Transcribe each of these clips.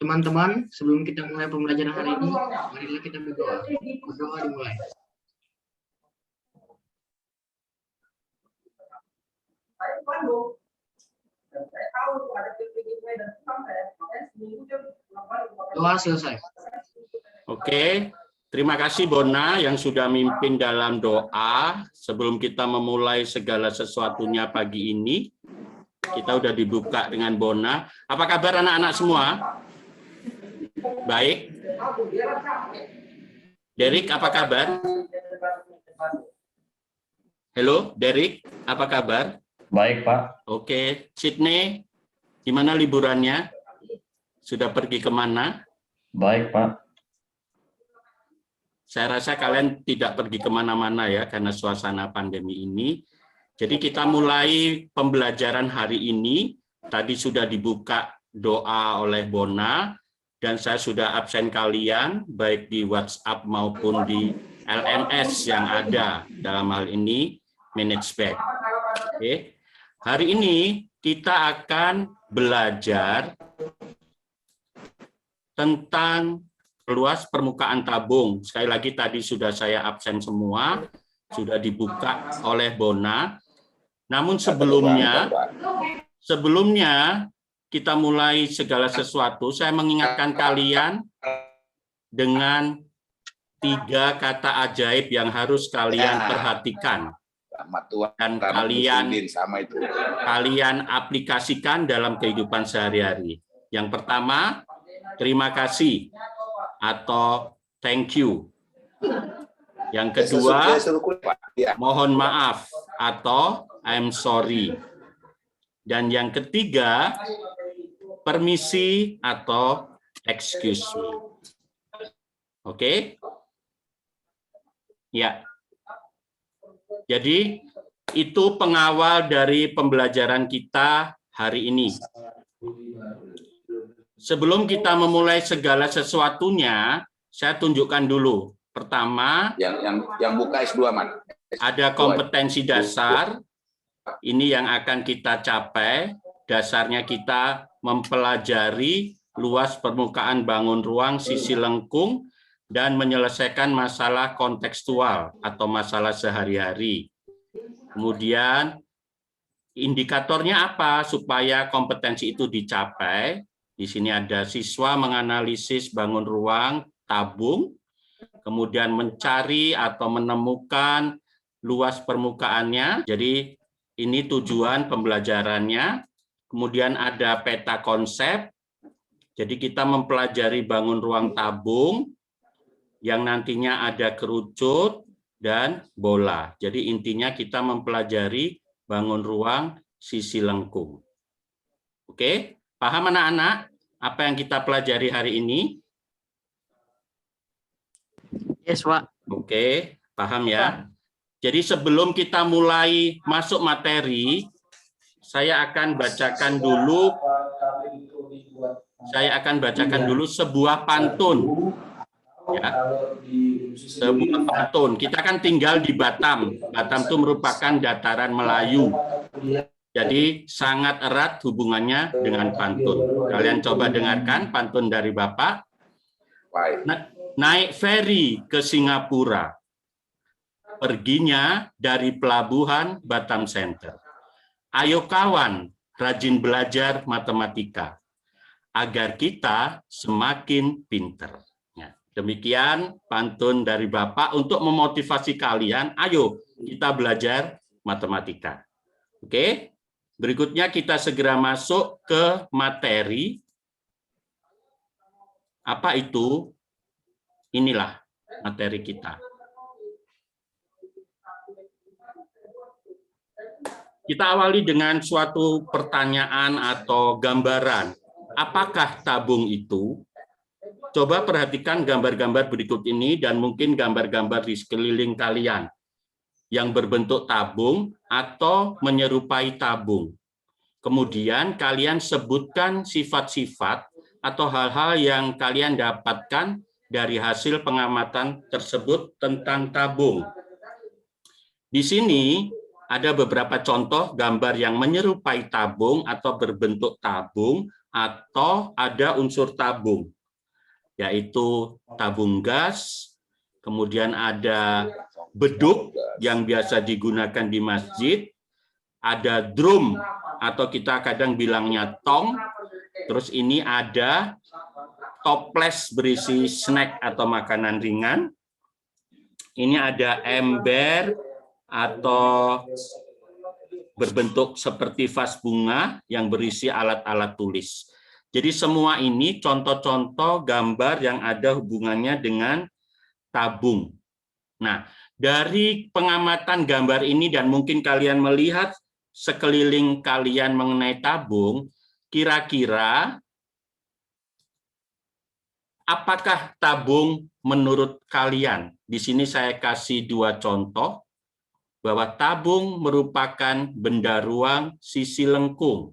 Teman-teman, sebelum kita mulai pembelajaran hari ini, marilah kita berdoa. Berdoa dimulai. Doa selesai. Oke, terima kasih Bona yang sudah mimpin dalam doa. Sebelum kita memulai segala sesuatunya pagi ini, kita udah dibuka dengan Bona. Apa kabar anak-anak semua? Baik. Derek, apa kabar? Halo, Derek, apa kabar? Baik, Pak. Oke, Sydney, gimana liburannya? Sudah pergi kemana? Baik, Pak. Saya rasa kalian tidak pergi kemana-mana ya, karena suasana pandemi ini. Jadi kita mulai pembelajaran hari ini. Tadi sudah dibuka doa oleh Bona, dan saya sudah absen kalian, baik di WhatsApp maupun di LMS yang ada dalam hal ini, manage back. Oke. Hari ini kita akan belajar tentang luas permukaan tabung. Sekali lagi tadi sudah saya absen semua, sudah dibuka oleh Bona. Namun sebelumnya kita mulai segala sesuatu, saya mengingatkan kalian dengan 3 kata ajaib yang harus kalian perhatikan dan kalian aplikasikan dalam kehidupan sehari-hari. Yang pertama, terima kasih atau thank you. Yang kedua, mohon maaf atau I'm sorry. Dan yang ketiga, permisi atau excuse me. Oke? Ya. Jadi itu pengawal dari pembelajaran kita hari ini. Sebelum kita memulai segala sesuatunya, saya tunjukkan dulu. Pertama, yang buka S2, Man. Ada kompetensi dasar. Ini yang akan kita capai. Dasarnya kita mempelajari luas permukaan bangun ruang sisi lengkung dan menyelesaikan masalah kontekstual atau masalah sehari-hari. Kemudian indikatornya apa supaya kompetensi itu dicapai? Di sini ada siswa menganalisis bangun ruang tabung, kemudian mencari atau menemukan luas permukaannya. Jadi ini tujuan pembelajarannya. Kemudian ada peta konsep. Jadi kita mempelajari bangun ruang tabung yang nantinya ada kerucut dan bola. Jadi intinya kita mempelajari bangun ruang sisi lengkung. Oke, paham anak-anak apa yang kita pelajari hari ini? Yes, Pak. Oke, paham ya. Jadi sebelum kita mulai masuk materi, saya akan bacakan dulu sebuah pantun. Ya. Sebuah pantun. Kita kan tinggal di Batam. Batam itu merupakan dataran Melayu. Jadi sangat erat hubungannya dengan pantun. Kalian coba dengarkan pantun dari Bapak. Naik feri ke Singapura. Perginya dari pelabuhan Batam Center. Ayo kawan, rajin belajar matematika agar kita semakin pinter. Demikian pantun dari Bapak untuk memotivasi kalian, ayo kita belajar matematika. Oke, berikutnya kita segera masuk ke materi. Apa itu? Inilah materi kita. Kita awali dengan suatu pertanyaan atau gambaran. Apakah tabung itu? Coba perhatikan gambar-gambar berikut ini dan mungkin gambar-gambar di sekeliling kalian yang berbentuk tabung atau menyerupai tabung. Kemudian kalian sebutkan sifat-sifat atau hal-hal yang kalian dapatkan dari hasil pengamatan tersebut tentang tabung. Di sini ada beberapa contoh gambar yang menyerupai tabung atau berbentuk tabung atau ada unsur tabung, yaitu tabung gas, kemudian ada beduk yang biasa digunakan di masjid, ada drum atau kita kadang bilangnya tong, terus ini ada toples berisi snack atau makanan ringan, ini ada ember atau berbentuk seperti vas bunga yang berisi alat-alat tulis. Jadi semua ini contoh-contoh gambar yang ada hubungannya dengan tabung. Nah, dari pengamatan gambar ini dan mungkin kalian melihat sekeliling kalian mengenai tabung, kira-kira apakah tabung menurut kalian? Di sini saya kasih 2 contoh bahwa tabung merupakan benda ruang sisi lengkung.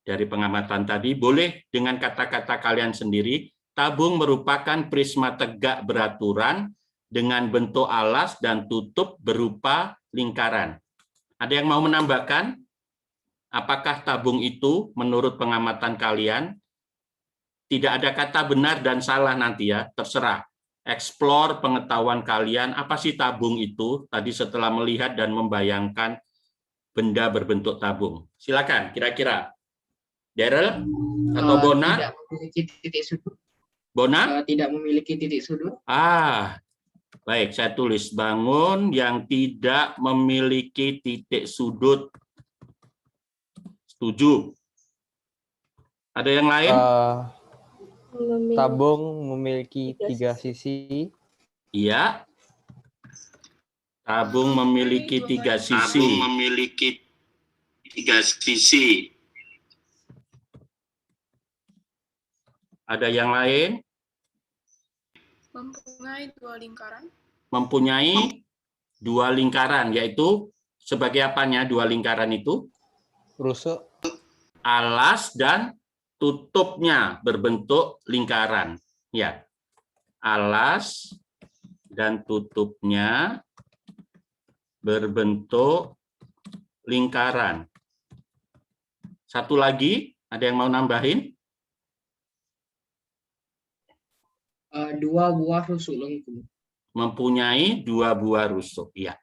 Dari pengamatan tadi, boleh dengan kata-kata kalian sendiri, tabung merupakan prisma tegak beraturan dengan bentuk alas dan tutup berupa lingkaran. Ada yang mau menambahkan? Apakah tabung itu menurut pengamatan kalian? Tidak ada kata benar dan salah nanti ya, terserah. Explore pengetahuan kalian, apa sih tabung itu? Tadi setelah melihat dan membayangkan benda berbentuk tabung. Silakan, kira-kira. Daryl atau Bona? Tidak memiliki titik sudut. Bona? Tidak memiliki titik sudut. Baik, saya tulis bangun yang tidak memiliki titik sudut. Setuju. Ada yang lain? Tabung memiliki 3 sisi. Iya. Tabung memiliki 3 sisi. Tabung memiliki 3 sisi. Ada yang lain? Mempunyai 2 lingkaran. Mempunyai 2 lingkaran, yaitu sebagai apanya 2 lingkaran itu? Rusuk. Alas dan tutupnya berbentuk lingkaran. Ya, alas dan tutupnya berbentuk lingkaran. Satu lagi, ada yang mau nambahin? 2 buah rusuk lengkung. Mempunyai 2 buah rusuk. Ya.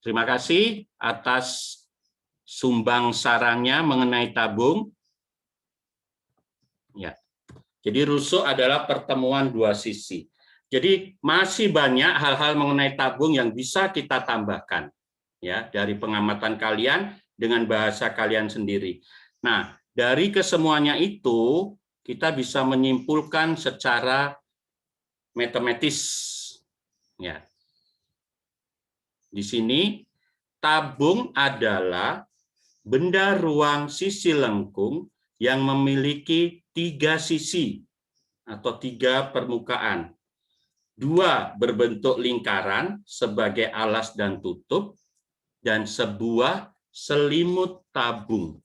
Terima kasih atas sumbang sarannya mengenai tabung. Ya. Jadi rusuk adalah pertemuan 2 sisi. Jadi masih banyak hal-hal mengenai tabung yang bisa kita tambahkan ya dari pengamatan kalian dengan bahasa kalian sendiri. Nah, dari kesemuanya itu kita bisa menyimpulkan secara matematis. Ya. Di sini tabung adalah benda ruang sisi lengkung yang memiliki 3 sisi atau 3 permukaan. 2 berbentuk lingkaran sebagai alas dan tutup, dan sebuah selimut tabung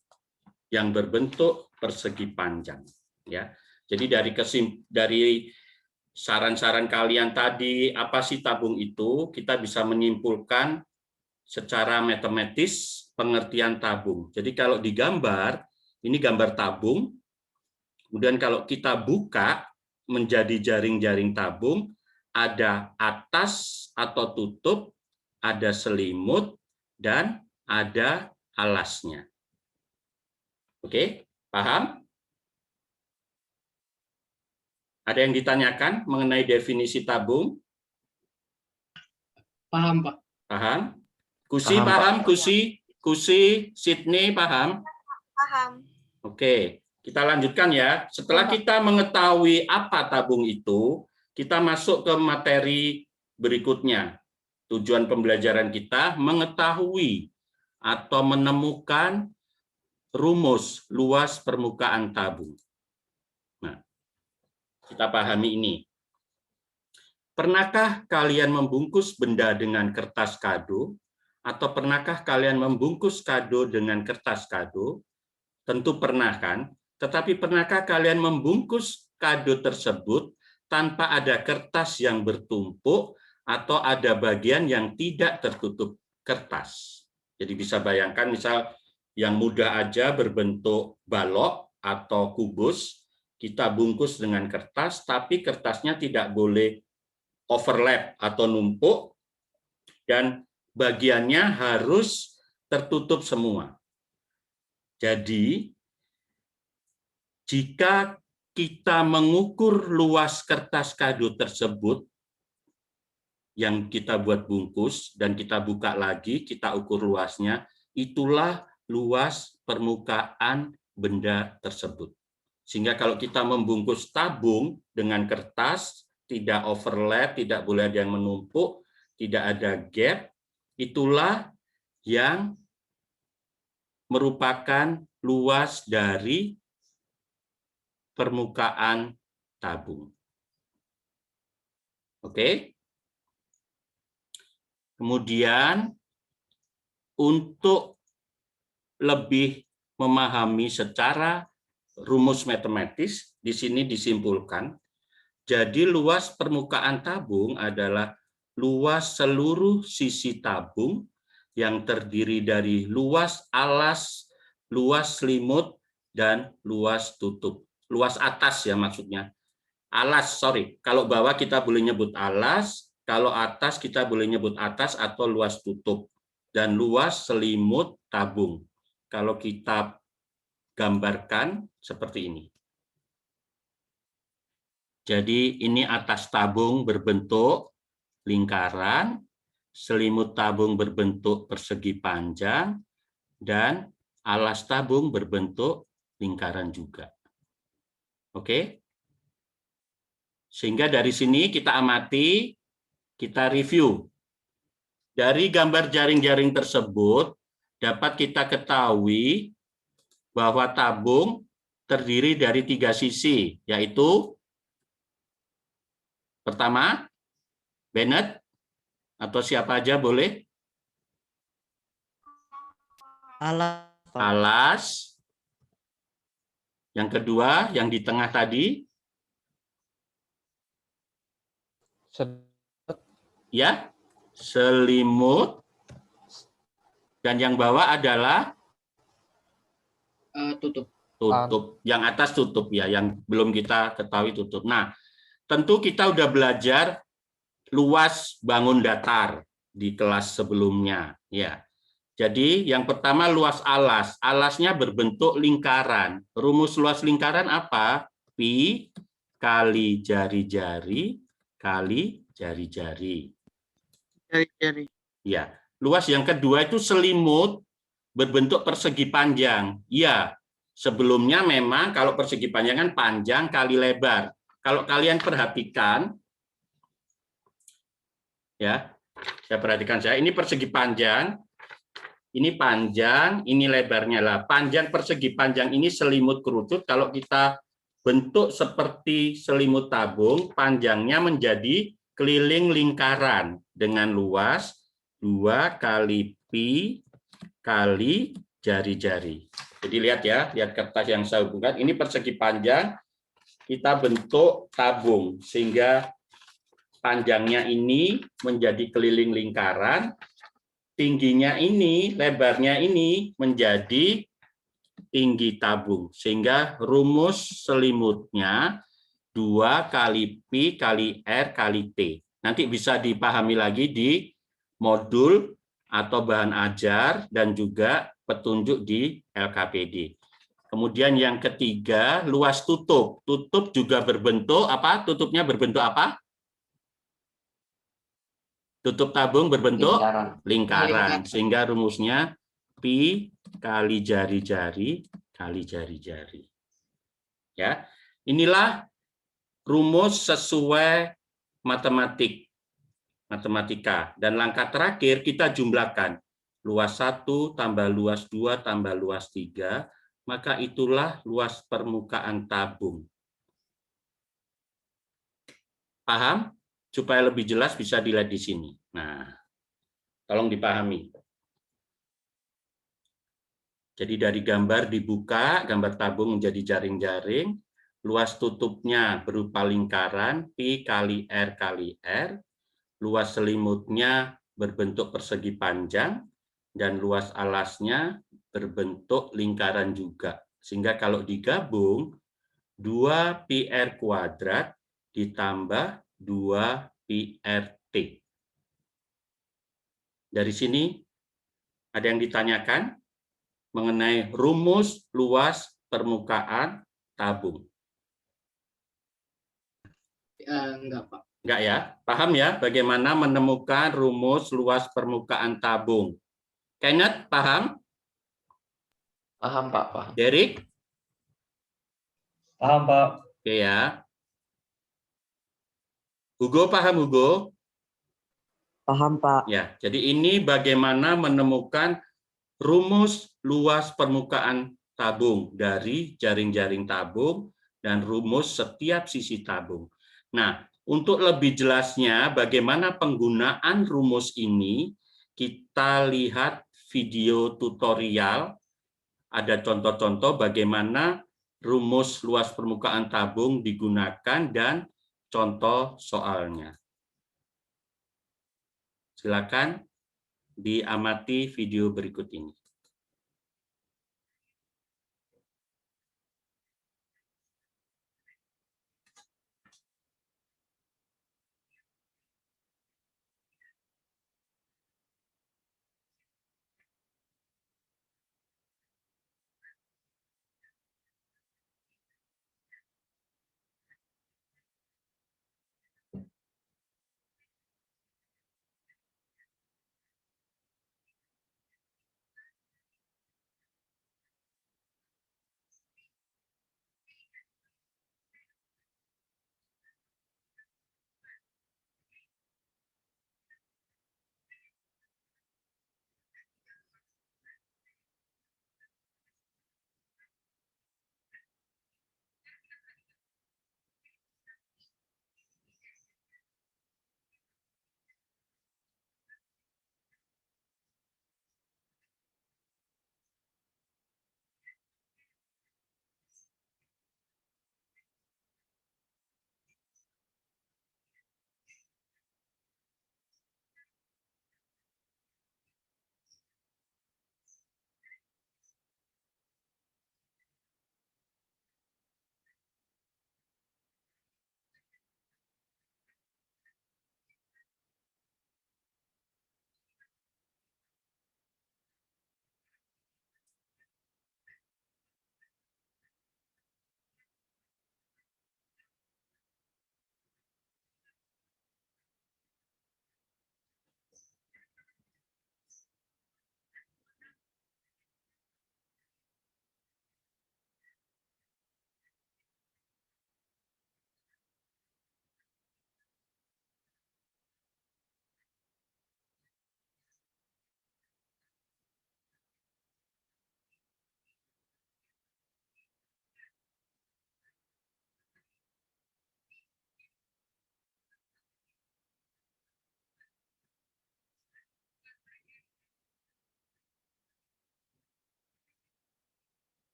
yang berbentuk persegi panjang. Ya, jadi dari saran-saran kalian tadi, apa sih tabung itu? Kita bisa menyimpulkan secara matematis pengertian tabung. Jadi kalau digambar, ini gambar tabung. Kemudian kalau kita buka menjadi jaring-jaring tabung, ada atas atau tutup, ada selimut, dan ada alasnya. Oke, paham? Ada yang ditanyakan mengenai definisi tabung? Paham, Pak. Paham? Kusi paham? Kusi, Sydney paham? Paham. Oke, kita lanjutkan ya. Setelah kita mengetahui apa tabung itu, kita masuk ke materi berikutnya. Tujuan pembelajaran kita mengetahui atau menemukan rumus luas permukaan tabung. Nah, kita pahami ini. Pernahkah kalian membungkus benda dengan kertas kado? Atau pernahkah kalian membungkus kado dengan kertas kado? Tentu pernah kan? Tetapi pernahkah kalian membungkus kado tersebut tanpa ada kertas yang bertumpuk atau ada bagian yang tidak tertutup kertas? Jadi bisa bayangkan misal yang mudah aja berbentuk balok atau kubus, kita bungkus dengan kertas, tapi kertasnya tidak boleh overlap atau numpuk, dan bagiannya harus tertutup semua. Jadi, jika kita mengukur luas kertas kado tersebut, yang kita buat bungkus, dan kita buka lagi, kita ukur luasnya, itulah luas permukaan benda tersebut. Sehingga kalau kita membungkus tabung dengan kertas, tidak overlap, tidak boleh ada yang menumpuk, tidak ada gap, itulah yang merupakan luas dari permukaan tabung. Oke. Kemudian untuk lebih memahami secara rumus matematis, di sini disimpulkan, jadi luas permukaan tabung adalah luas seluruh sisi tabung yang terdiri dari luas alas, luas selimut, dan luas tutup. Luas atas ya maksudnya. Alas, sorry. Kalau bawah kita boleh nyebut alas, kalau atas kita boleh nyebut atas atau luas tutup. Dan luas selimut tabung. Kalau kita gambarkan seperti ini. Jadi ini atas tabung berbentuk lingkaran, selimut tabung berbentuk persegi panjang, dan alas tabung berbentuk lingkaran juga. Oke? Sehingga dari sini kita amati, kita review. Dari gambar jaring-jaring tersebut, dapat kita ketahui bahwa tabung terdiri dari 3 sisi, yaitu pertama, Bennett, atau siapa aja boleh? Alas. Yang kedua, yang di tengah tadi. Ya, selimut. Dan yang bawah adalah Tutup. tutup. Yang atas tutup ya, yang belum kita ketahui tutup. Nah, tentu kita udah belajar luas bangun datar di kelas sebelumnya, ya. Jadi yang pertama luas alas. Alasnya berbentuk lingkaran. Rumus luas lingkaran apa? Pi kali jari-jari kali jari-jari. Jari-jari. Ya. Luas yang kedua itu selimut berbentuk persegi panjang. Ya. Sebelumnya memang kalau persegi panjang kan panjang kali lebar. Kalau kalian perhatikan, ya, saya perhatikan ini persegi panjang. Ini panjang, ini lebarnya lah. Panjang persegi panjang ini selimut kerucut. Kalau kita bentuk seperti selimut tabung, panjangnya menjadi keliling lingkaran dengan luas 2 kali pi kali jari-jari. Jadi lihat ya, lihat kertas yang saya hubungkan. Ini persegi panjang, kita bentuk tabung. Sehingga panjangnya ini menjadi keliling lingkaran. Tingginya ini, lebarnya ini menjadi tinggi tabung. Sehingga rumus selimutnya 2 kali Pi kali R kali T. Nanti bisa dipahami lagi di modul atau bahan ajar dan juga petunjuk di LKPD. Kemudian yang ketiga, luas tutup. Tutup juga berbentuk apa? Tutupnya berbentuk apa? Tutup tabung berbentuk lingkaran. Sehingga rumusnya Pi kali jari-jari kali jari-jari. Ya, inilah rumus sesuai matematika. Dan langkah terakhir kita jumlahkan. Luas 1 tambah luas 2 tambah luas 3, maka itulah luas permukaan tabung. Paham? Supaya lebih jelas bisa dilihat di sini. Nah, tolong dipahami. Jadi dari gambar dibuka, gambar tabung menjadi jaring-jaring, luas tutupnya berupa lingkaran, Pi kali R, luas selimutnya berbentuk persegi panjang, dan luas alasnya berbentuk lingkaran juga. Sehingga kalau digabung, 2πr kuadrat ditambah 2πrt. Dari sini ada yang ditanyakan mengenai rumus luas permukaan tabung. Enggak, Pak. Enggak ya? Paham ya bagaimana menemukan rumus luas permukaan tabung? Kenneth, paham? Paham, Pak. Paham. Derek? Paham, Pak. Oke ya. Hugo, paham Hugo? Paham, Pak. Ya, jadi ini bagaimana menemukan rumus luas permukaan tabung dari jaring-jaring tabung dan rumus setiap sisi tabung. Nah, untuk lebih jelasnya bagaimana penggunaan rumus ini, kita lihat video tutorial, ada contoh-contoh bagaimana rumus luas permukaan tabung digunakan dan contoh soalnya. Silakan diamati video berikut ini.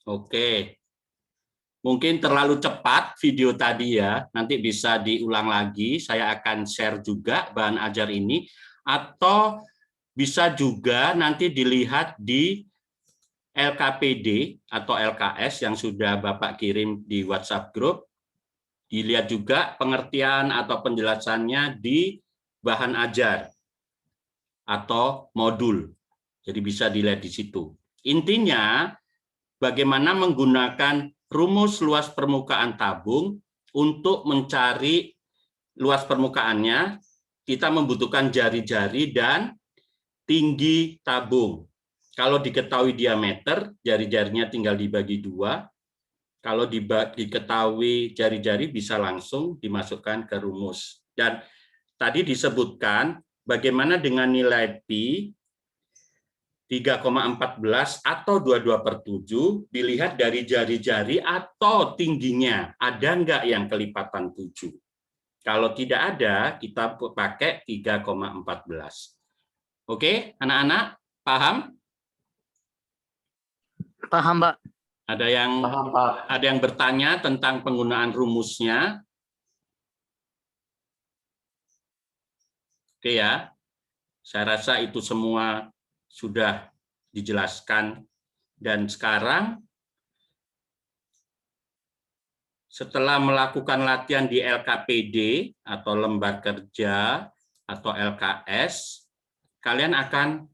Oke. Mungkin terlalu cepat video tadi ya, nanti bisa diulang lagi. Saya akan share juga bahan ajar ini, atau bisa juga nanti dilihat di LKPD atau LKS yang sudah Bapak kirim di WhatsApp Group. Dilihat juga pengertian atau penjelasannya di bahan ajar atau modul. Jadi bisa dilihat di situ. Intinya, bagaimana menggunakan rumus luas permukaan tabung untuk mencari luas permukaannya, kita membutuhkan jari-jari dan tinggi tabung. Kalau diketahui diameter, jari-jarinya tinggal dibagi 2. Kalau diketahui jari-jari bisa langsung dimasukkan ke rumus. Dan tadi disebutkan bagaimana dengan nilai pi 3,14 atau 22/7 dilihat dari jari-jari atau tingginya. Ada nggak yang kelipatan 7? Kalau tidak ada, kita pakai 3,14. Oke, anak-anak, paham? Paham, Pak. Paham, Pak. Ada yang bertanya tentang penggunaan rumusnya? Oke ya, saya rasa itu semua sudah dijelaskan. Dan sekarang, setelah melakukan latihan di LKPD atau lembar kerja atau LKS, kalian akan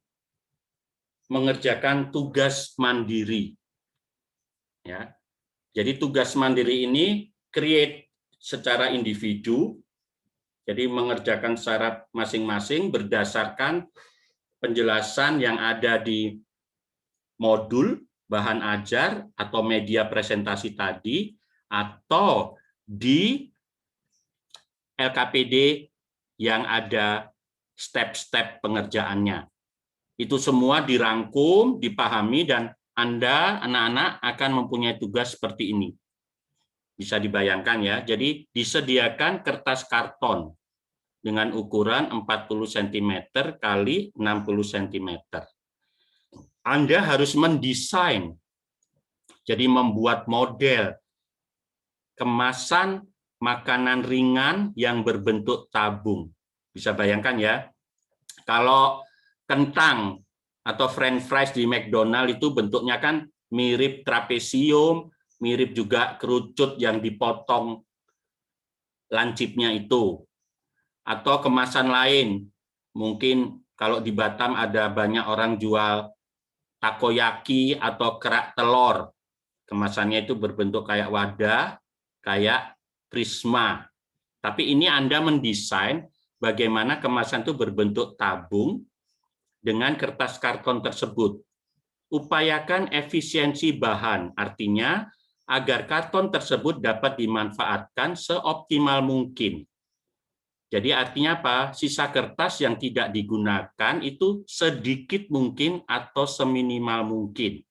mengerjakan tugas mandiri. Ya. Jadi tugas mandiri ini create secara individu, jadi mengerjakan secara masing-masing berdasarkan penjelasan yang ada di modul bahan ajar atau media presentasi tadi, atau di LKPD yang ada step-step pengerjaannya. Itu semua dirangkum, dipahami, dan Anda, anak-anak, akan mempunyai tugas seperti ini. Bisa dibayangkan ya, jadi disediakan kertas karton dengan ukuran 40 cm kali 60 cm. Anda harus mendesain, jadi membuat model kemasan makanan ringan yang berbentuk tabung. Bisa bayangkan ya, kalau kentang atau french fries di McDonald itu bentuknya kan mirip trapesium, mirip juga kerucut yang dipotong lancipnya itu. Atau kemasan lain, mungkin kalau di Batam ada banyak orang jual takoyaki atau kerak telur. Kemasannya itu berbentuk kayak wadah, kayak prisma. Tapi ini Anda mendesain bagaimana kemasan itu berbentuk tabung dengan kertas karton tersebut. Upayakan efisiensi bahan, artinya agar karton tersebut dapat dimanfaatkan seoptimal mungkin. Jadi artinya apa? Sisa kertas yang tidak digunakan itu sedikit mungkin atau seminimal mungkin.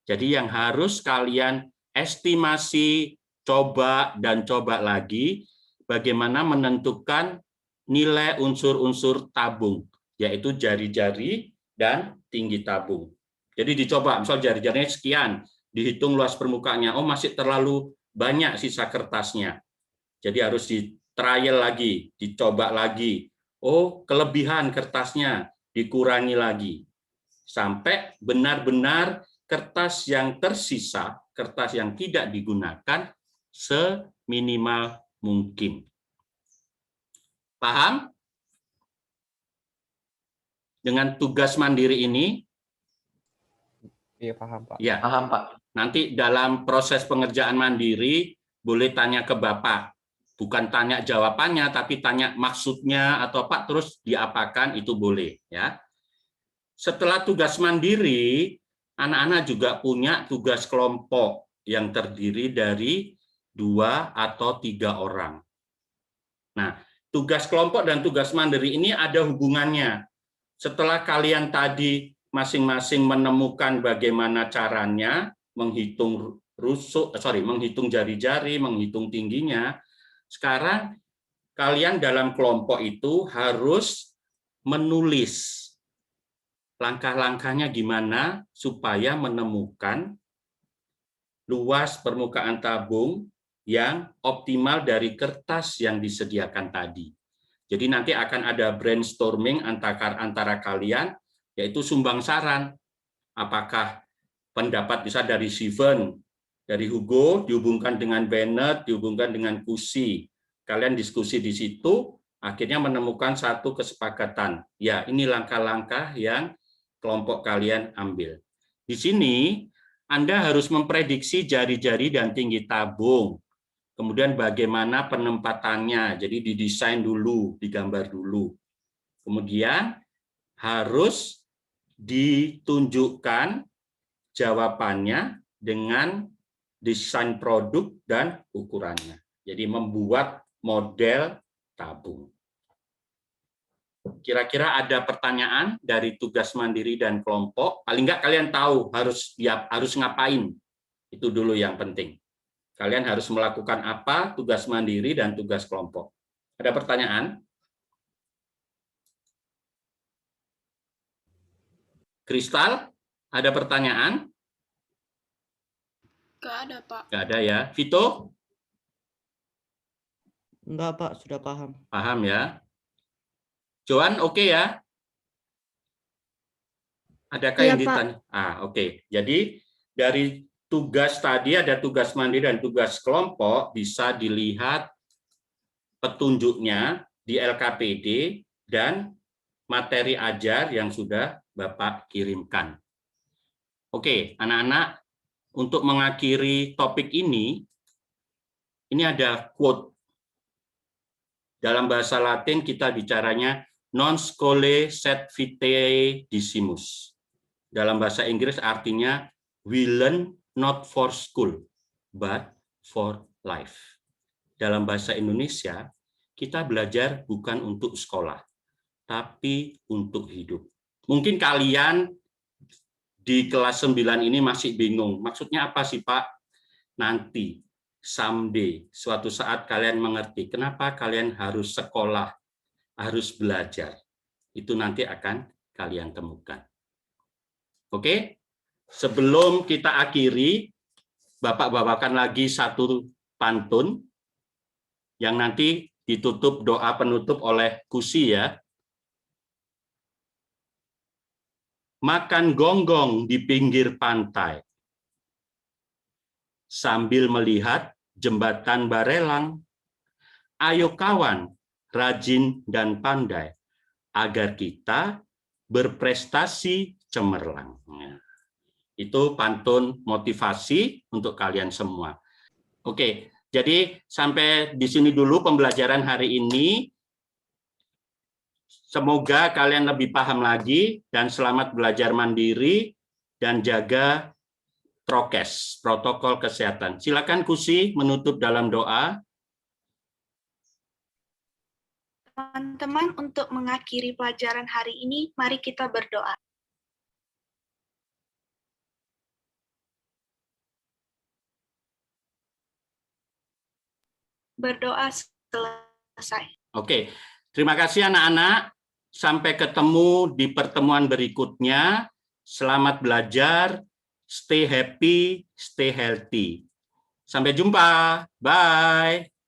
Jadi yang harus kalian estimasi, coba dan coba lagi, bagaimana menentukan nilai unsur-unsur tabung, yaitu jari-jari dan tinggi tabung. Jadi dicoba, misal jari-jarinya sekian, dihitung luas permukaannya, oh masih terlalu banyak sisa kertasnya. Jadi harus di-trial lagi, dicoba lagi. Oh, kelebihan kertasnya dikurangi lagi. Sampai benar-benar kertas yang tersisa, kertas yang tidak digunakan, seminimal mungkin. Paham? Dengan tugas mandiri ini? Iya, paham, Pak. Ya. Paham, Pak. Nanti dalam proses pengerjaan mandiri, boleh tanya ke Bapak. Bukan tanya jawabannya, tapi tanya maksudnya atau Pak, terus diapakan, itu boleh. Ya. Setelah tugas mandiri, anak-anak juga punya tugas kelompok yang terdiri dari 2 atau 3 orang. Nah, tugas kelompok dan tugas mandiri ini ada hubungannya. Setelah kalian tadi masing-masing menemukan bagaimana caranya menghitung menghitung jari-jari, menghitung tingginya, sekarang kalian dalam kelompok itu harus menulis . Langkah-langkahnya gimana supaya menemukan luas permukaan tabung yang optimal dari kertas yang disediakan tadi. Jadi nanti akan ada brainstorming antara kalian, yaitu sumbang saran. Apakah pendapat bisa dari Steven, dari Hugo, dihubungkan dengan Bennett, dihubungkan dengan Kusi. Kalian diskusi di situ, akhirnya menemukan satu kesepakatan. Ya, ini langkah-langkah yang kelompok kalian ambil. Di sini, Anda harus memprediksi jari-jari dan tinggi tabung. Kemudian bagaimana penempatannya, jadi didesain dulu, digambar dulu. Kemudian harus ditunjukkan jawabannya dengan desain produk dan ukurannya. Jadi membuat model tabung. Kira-kira ada pertanyaan dari tugas mandiri dan kelompok? Paling nggak kalian tahu harus ngapain. Itu dulu yang penting. Kalian harus melakukan apa, tugas mandiri dan tugas kelompok. Ada pertanyaan? Kristal, ada pertanyaan? Nggak ada, Pak. Nggak ada ya. Vito? Enggak, Pak. Sudah paham. Paham ya. Joan, oke ya? Adakah Iya, yang Pak. ditanya? Oke. Jadi dari tugas tadi ada tugas mandiri dan tugas kelompok, bisa dilihat petunjuknya di LKPD dan materi ajar yang sudah Bapak kirimkan. Oke, anak-anak, untuk mengakhiri topik ini ada quote. Dalam bahasa Latin kita bicaranya non scholae sed vitae decimus. Dalam bahasa Inggris artinya we learn not for school, but for life. Dalam bahasa Indonesia, kita belajar bukan untuk sekolah, tapi untuk hidup. Mungkin kalian di kelas 9 ini masih bingung, maksudnya apa sih Pak? Nanti, someday, suatu saat kalian mengerti, kenapa kalian harus sekolah, harus belajar. Itu nanti akan kalian temukan. Oke? Sebelum kita akhiri, Bapak bawakan lagi satu pantun yang nanti ditutup doa penutup oleh Kusi ya. Makan gonggong di pinggir pantai, sambil melihat jembatan Barelang. Ayo kawan, rajin dan pandai, agar kita berprestasi cemerlang. Itu pantun motivasi untuk kalian semua. Oke, jadi sampai di sini dulu pembelajaran hari ini. Semoga kalian lebih paham lagi dan selamat belajar mandiri dan jaga prokes, protokol kesehatan. Silakan Kusi menutup dalam doa. Teman-teman, untuk mengakhiri pelajaran hari ini, mari kita berdoa. Berdoa selesai. Oke, terima kasih anak-anak. Sampai ketemu di pertemuan berikutnya. Selamat belajar, stay happy, stay healthy. Sampai jumpa. Bye.